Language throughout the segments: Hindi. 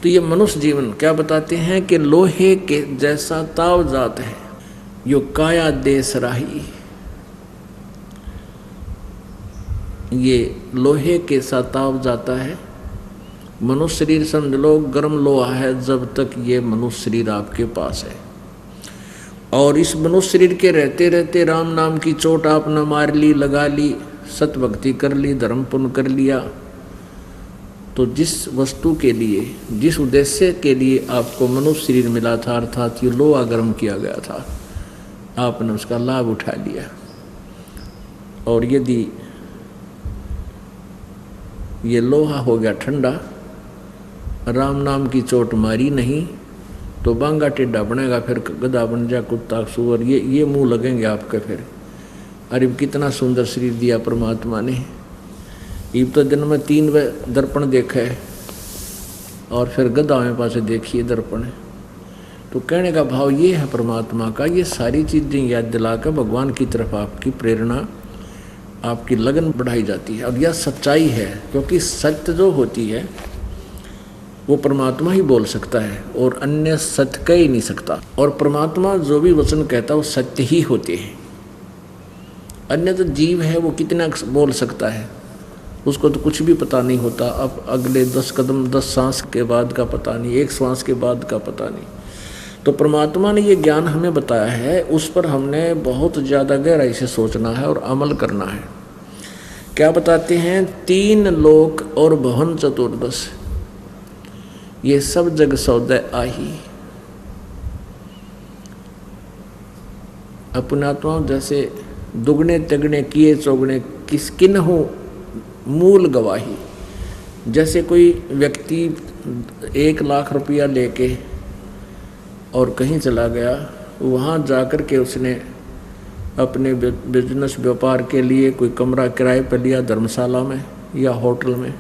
तो ये मनुष्य जीवन क्या बताते हैं कि लोहे के जैसा ताव जात है, यो काया देश राही। ये लोहे के सा ताव जाता है। मनुष्य शरीर समझ लो गर्म लोहा है जब तक ये मनुष्य शरीर आपके पास है। और इस मनुष्य शरीर के रहते रहते राम नाम की चोट आपने मार ली, लगा ली, सत भक्ति कर ली, धर्म पुण्य कर लिया, तो जिस वस्तु के लिए, जिस उद्देश्य के लिए आपको मनुष्य शरीर मिला था, अर्थात ये लोहा गर्म किया गया था, आपने उसका लाभ उठा लिया। और यदि ये लोहा हो गया ठंडा, राम नाम की चोट मारी नहीं तो बांगा टेढ़ा बनेगा, फिर गधा बन जा, कुत्ता, सुअर, ये मुंह लगेंगे आपके। फिर अरे कितना सुंदर शरीर दिया परमात्मा ने। इब तो दिन में 3 दर्पण देखा है और फिर गधा में पास देखिए दर्पण। तो कहने का भाव ये है परमात्मा का, ये सारी चीज़ें याद दिलाकर भगवान की तरफ आपकी प्रेरणा, आपकी लगन बढ़ाई जाती है। और यह सच्चाई है, क्योंकि सत्य जो होती है वो परमात्मा ही बोल सकता है और अन्य सत्य कह ही नहीं सकता। और परमात्मा जो भी वचन कहता है वो सत्य ही होते हैं। अन्य तो जीव है, वो कितना बोल सकता है, उसको तो कुछ भी पता नहीं होता। अब अगले 10 कदम 10 सांस के बाद का पता नहीं, 1 श्वास के बाद का पता नहीं। तो परमात्मा ने ये ज्ञान हमें बताया है, उस पर हमने बहुत ज़्यादा गहराई से सोचना है और अमल करना है। क्या बताते हैं? 3 लोक और भवन चतुर्दश, ये सब जग सौदे आही। अपनात्मा जैसे दुगने तिगने किए चौगने किन हो मूल गवाही। जैसे कोई व्यक्ति 1 लाख रुपया लेके और कहीं चला गया, वहाँ जाकर के उसने अपने बिजनेस व्यापार के लिए कोई कमरा किराए पर लिया धर्मशाला में या होटल में,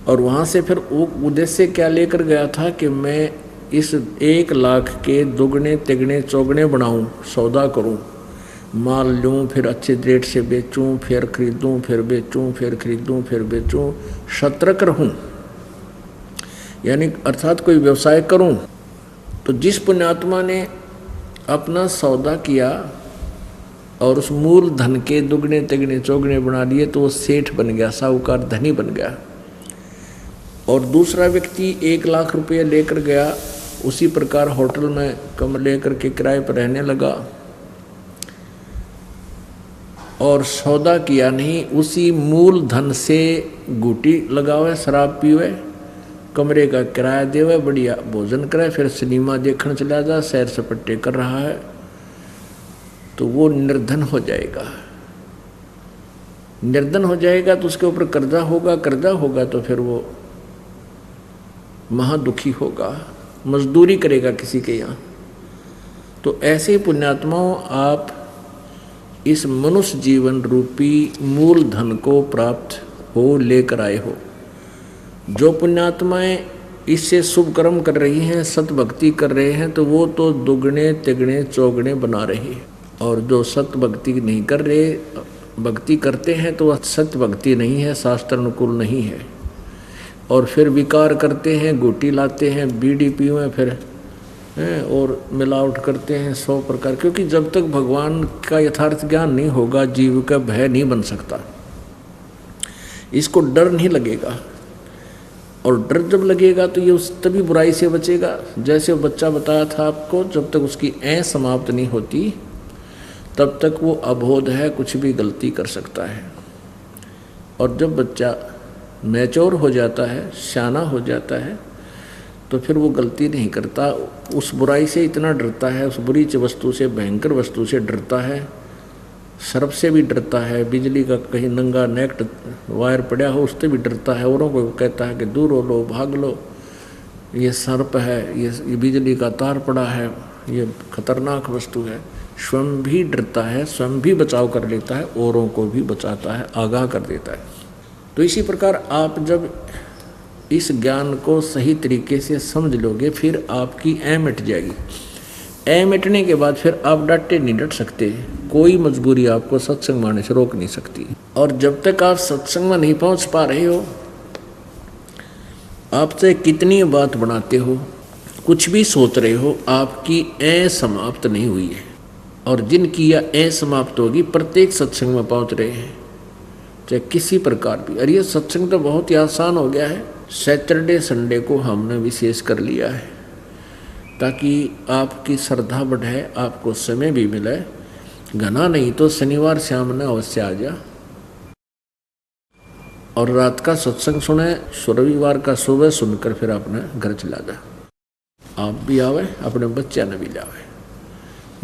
और वहाँ से फिर वो उद्देश्य क्या लेकर गया था कि मैं इस 1 लाख के दुगने तिगने चौगने बनाऊं, सौदा करूं, माल लूं, फिर अच्छे रेट से बेचूं, फिर खरीदूं, फिर बेचूं, फिर खरीदूं, फिर बेचूं, शतरक रहूं, यानी अर्थात कोई व्यवसाय करूं। तो जिस पुण्यात्मा ने अपना सौदा किया और उस मूल धन के दुगने तिगने चौगने बना लिए, तो वो सेठ बन गया, साहूकार, धनी बन गया। और दूसरा व्यक्ति 1 लाख रुपये लेकर गया, उसी प्रकार होटल में कमरे लेकर के किराए पर रहने लगा और सौदा किया नहीं, उसी मूल धन से गुटी लगावे, शराब पीवे, कमरे का किराया देवे, बढ़िया भोजन करे, फिर सिनेमा देखने चला जा, सैर सपट्टे कर रहा है, तो वो निर्धन हो जाएगा। निर्धन हो जाएगा तो उसके ऊपर कर्जा होगा तो फिर वो महादुखी होगा, मजदूरी करेगा किसी के यहाँ। तो ऐसे पुण्यात्माओं, आप इस मनुष्य जीवन रूपी मूल धन को प्राप्त हो लेकर आए हो। जो पुण्यात्माएं इससे शुभ कर्म कर रही हैं, सत भक्ति कर रहे हैं, तो वो तो दुगने तिगने चौगने बना रहे हैं। और जो सत भक्ति नहीं कर रहे, भक्ति करते हैं तो वह सत्य भक्ति नहीं है, शास्त्र अनुकूल नहीं है। और फिर विकार करते हैं, गुटी लाते हैं, बीड़ी पीवें फिर और मिलावट करते हैं 100 प्रकार। क्योंकि जब तक भगवान का यथार्थ ज्ञान नहीं होगा, जीव का भय नहीं बन सकता, इसको डर नहीं लगेगा। और डर जब लगेगा तो ये उस तभी बुराई से बचेगा। जैसे वो बच्चा बताया था आपको, जब तक उसकी ऐं समाप्त नहीं होती तब तक वो अबोध है, कुछ भी गलती कर सकता है। और जब बच्चा मैच्योर हो जाता है, शाना हो जाता है, तो फिर वो गलती नहीं करता, उस बुराई से इतना डरता है, उस बुरी वस्तु से, भयंकर वस्तु से डरता है, सर्प से भी डरता है, बिजली का कहीं नंगा नेक्ट वायर पड़ा हो उससे भी डरता है, औरों को कहता है कि दूर हो लो, भाग लो, ये सर्प है, ये बिजली का तार पड़ा है, ये खतरनाक वस्तु है। स्वयं भी डरता है, स्वयं भी बचाव कर लेता है, औरों को भी बचाता है, आगाह कर देता है। तो इसी प्रकार आप जब इस ज्ञान को सही तरीके से समझ लोगे, फिर आपकी ऐं मिट जाएगी। ऐं मिटने के बाद फिर आप डटे नहीं डट सकते, कोई मजबूरी आपको सत्संग माने से रोक नहीं सकती। और जब तक आप सत्संग में नहीं पहुंच पा रहे हो, आपसे कितनी बात बनाते हो, कुछ भी सोच रहे हो, आपकी समाप्त नहीं हुई है। और जिनकी यह समाप्त होगी प्रत्येक सत्संग में पहुंच रहे हैं, चाहे किसी प्रकार भी। और ये सत्संग तो बहुत ही आसान हो गया है। सैटरडे संडे को हमने विशेष कर लिया है ताकि आपकी श्रद्धा बढ़े, आपको समय भी मिले। घना नहीं तो शनिवार शाम ने अवश्य आ जा और रात का सत्संग सुने, रविवार का सुबह सुनकर फिर अपने घर चला जा। आप भी आवे, अपने बच्चे ने भी लावे।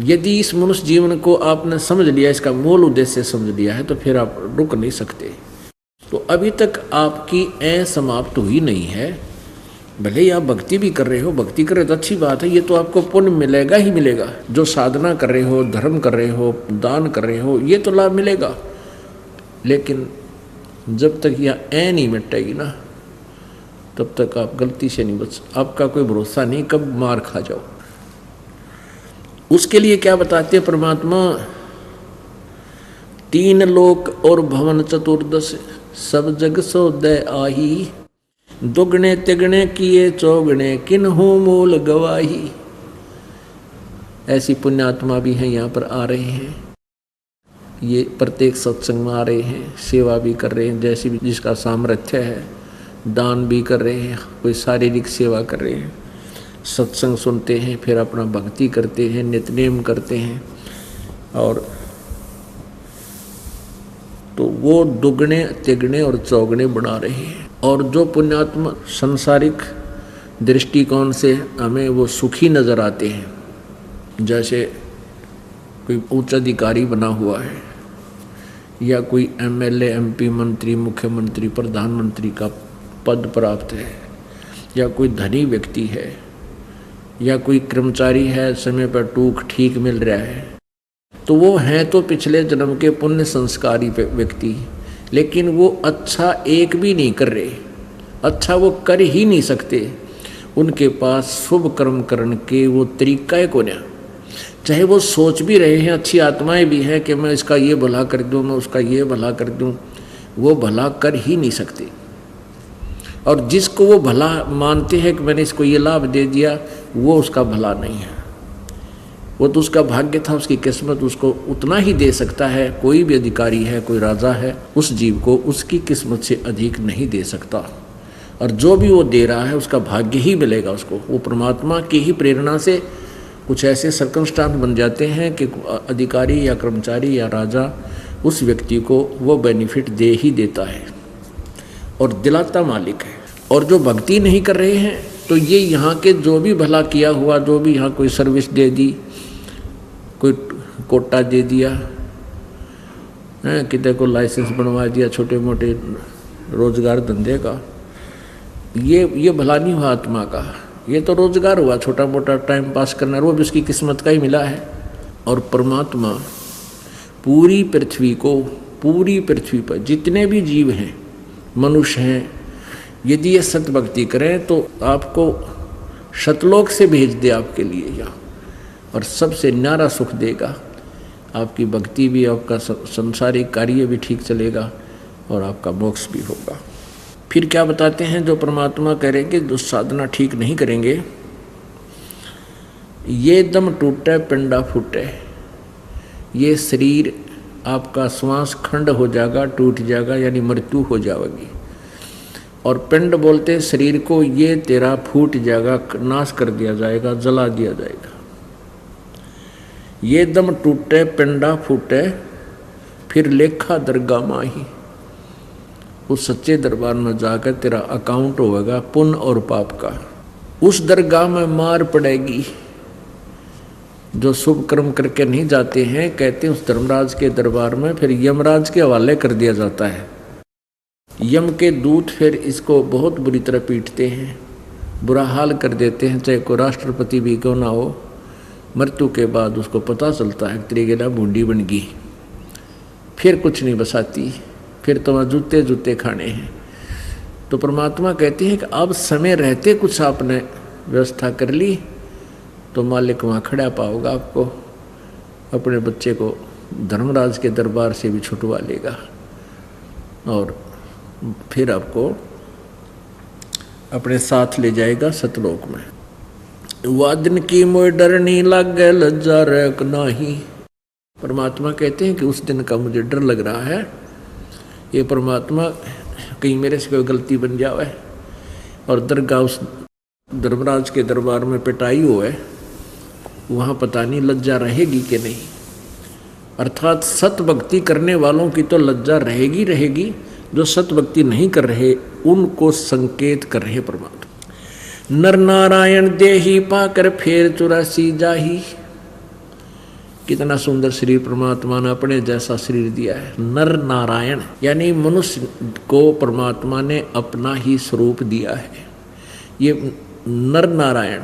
यदि इस मनुष्य जीवन को आपने समझ लिया, इसका मूल उद्देश्य समझ लिया है, तो फिर आप रुक नहीं सकते। तो अभी तक आपकी समाप्त हुई नहीं है। भले ही आप भक्ति भी कर रहे हो, भक्ति कर रहे हो तो अच्छी बात है, ये तो आपको पुण्य मिलेगा ही मिलेगा। जो साधना कर रहे हो, धर्म कर रहे हो, दान कर रहे हो, ये तो लाभ मिलेगा। लेकिन जब तक यह नहीं मिटेगी ना, तब तक आप गलती से नहीं बच। आपका कोई भरोसा नहीं कब मार खा जाओ। उसके लिए क्या बताते हैं परमात्मा, 3 लोक और भवन चतुर्दश, सब जग सो दय आही, दुगने तिगने किए चौगने, किन्हु मूल गवाही। ऐसी पुण्यात्मा भी हैं, यहाँ पर आ रहे हैं, ये प्रत्येक सत्संग में आ रहे हैं, सेवा भी कर रहे हैं, जैसी भी जिसका सामर्थ्य है, दान भी कर रहे हैं, कोई शारीरिक सेवा कर रहे हैं, सत्संग सुनते हैं, फिर अपना भक्ति करते हैं, नित्यनेम करते हैं। और तो वो दुगने तिगने और चौगने बना रहे हैं। और जो पुण्यात्मा संसारिक दृष्टिकोण से हमें वो सुखी नज़र आते हैं, जैसे कोई उच्च अधिकारी बना हुआ है, या कोई MLA MP मंत्री मुख्यमंत्री प्रधानमंत्री का पद प्राप्त है, या कोई धनी व्यक्ति है, या कोई कर्मचारी है, समय पर टूक ठीक मिल रहा है, तो वो हैं तो पिछले जन्म के पुण्य संस्कारी व्यक्ति, लेकिन वो अच्छा एक भी नहीं कर रहे, अच्छा वो कर ही नहीं सकते। उनके पास शुभ कर्म करने के वो तरीका है कोन्या। चाहे वो सोच भी रहे हैं, अच्छी आत्माएं भी हैं कि मैं इसका ये भला कर दूं, मैं उसका ये भला कर दूं, वो भला कर ही नहीं सकते। और जिसको वो भला मानते हैं कि मैंने इसको ये लाभ दे दिया, वो उसका भला नहीं है। वो तो उसका भाग्य था, उसकी किस्मत उसको उतना ही दे सकता है। कोई भी अधिकारी है, कोई राजा है, उस जीव को उसकी किस्मत से अधिक नहीं दे सकता। और जो भी वो दे रहा है उसका भाग्य ही मिलेगा उसको। वो परमात्मा की ही प्रेरणा से कुछ ऐसे सर्कमस्टांस बन जाते हैं कि अधिकारी या कर्मचारी या राजा उस व्यक्ति को वो बेनिफिट दे ही देता है और दिलाता मालिक है। और जो भक्ति नहीं कर रहे हैं, तो ये यहाँ के जो भी भला किया हुआ, जो भी यहाँ कोई सर्विस दे दी, कोई कोटा दे दिया है, किसी को लाइसेंस बनवा दिया छोटे मोटे रोजगार धंधे का, ये भला नहीं हुआ आत्मा का। ये तो रोजगार हुआ, छोटा मोटा टाइम पास करना, वो भी उसकी किस्मत का ही मिला है। और परमात्मा पूरी पृथ्वी पर जितने भी जीव हैं, मनुष्य हैं, यदि ये सतभक्ति करें तो आपको शतलोक से भेज दे आपके लिए यहाँ, और सबसे न्यारा सुख देगा। आपकी भक्ति भी, आपका संसारिक कार्य भी ठीक चलेगा और आपका मोक्ष भी होगा। फिर क्या बताते हैं, जो परमात्मा कह रहे हैं कि जो साधना ठीक नहीं करेंगे, ये दम टूटे पिंडा फूटे, ये शरीर आपका श्वास खंड हो जाएगा, टूट जाएगा, यानी मृत्यु हो जाएगी। और पिंड बोलते हैं शरीर को, ये तेरा फूट जाएगा, नाश कर दिया जाएगा, जला दिया जाएगा। ये दम टूटे पिंडा फूटे, फिर लेखा दरगाह माही, उस सच्चे दरबार में जाकर तेरा अकाउंट होगा पुण्य और पाप का। उस दरगाह में मार पड़ेगी। जो शुभ कर्म करके नहीं जाते हैं, कहते हैं उस धर्मराज के दरबार में फिर यमराज के हवाले कर दिया जाता है। यम के दूत फिर इसको बहुत बुरी तरह पीटते हैं, बुरा हाल कर देते हैं, चाहे कोई राष्ट्रपति भी क्यों ना हो। मृत्यु के बाद उसको पता चलता है तेरी गेला बूंदी बन गई, फिर कुछ नहीं बसाती, फिर तो वहाँ जूते जूते खाने हैं। तो परमात्मा कहते हैं कि अब समय रहते कुछ आपने व्यवस्था कर ली तो मालिक वहाँ खड़ा पाओगा, आपको अपने बच्चे को धर्मराज के दरबार से भी छुटवा लेगा और फिर आपको अपने साथ ले जाएगा सतलोक में। वादन की मोय डर नहीं लागे लज्जा रैक नाही। परमात्मा कहते हैं कि उस दिन का मुझे डर लग रहा है, ये परमात्मा कहीं मेरे से कोई गलती बन जावे और दरगाह उस धर्मराज के दरबार में पिटाई हो है, वहाँ पता नहीं लज्जा रहेगी कि नहीं। अर्थात सत भक्ति करने वालों की तो लज्जा रहेगी रहेगी, जो सत भक्ति नहीं कर रहे उनको संकेत कर रहे परमात्मा। नर नारायण देही पाकर फेर 84 जाही। कितना सुंदर शरीर परमात्मा ने अपने जैसा शरीर दिया है। नर नारायण यानी मनुष्य को परमात्मा ने अपना ही स्वरूप दिया है। ये नर नारायण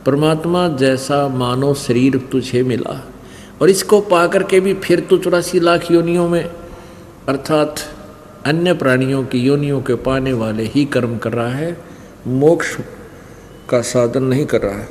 परमात्मा जैसा मानव शरीर तुझे मिला और इसको पाकर के भी फिर तो 84 लाख योनियों में अर्थात अन्य प्राणियों की योनियों के पाने वाले ही कर्म कर रहा है, मोक्ष का साधन नहीं कर रहा है।